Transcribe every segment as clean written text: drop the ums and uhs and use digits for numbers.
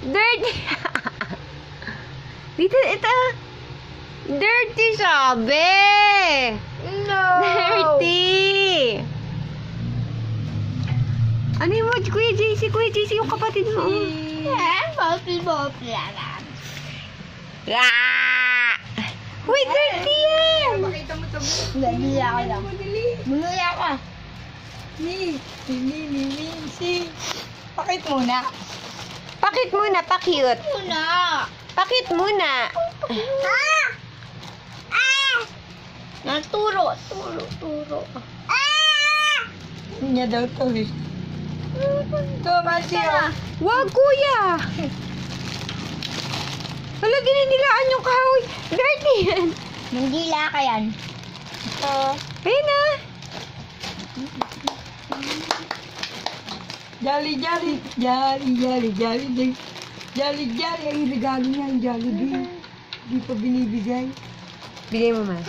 Dirty. Dito, ito. Dirty sabi. No! Dirty. Ano yung mo, Kuya JC? Kuya JC, yung kapatid mo. Bopil. Ah! Uy, dirty yan. Makita mo ito. Nabila ka lang. Dali. Bumuya ka. Si. Pakit muna. Pakit muna, pakute. Muna. Pakit muna. Turo. Niya daw to eh. Ito, Masya. Wag, kuya. Wala, gininilaan yung kahoy. Dirty yan. Mandila ka yan. Ayun na. Jolly. Ay, regalo niya yung Jollibee. Di pa binibigay. Bigay mo, man.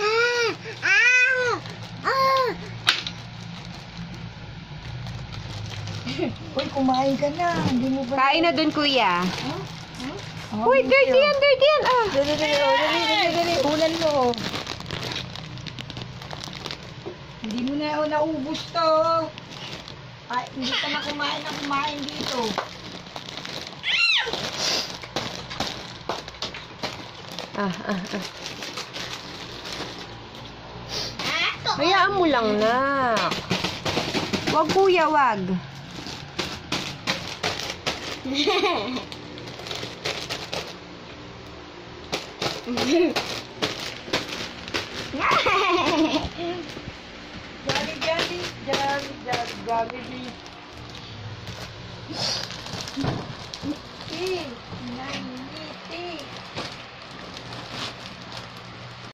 Uy, kumain ka na. Hindi mo ba? Kain na dun, kuya. Oh, Uy, dirty yan, dirty yan. Ah. Dali. Ulan mo. Hindi mo na naubos to. Ay, hindi ka na kumain dito. Ah. Hayaan mo lang na. Wag, kuya, wag. Jollibee.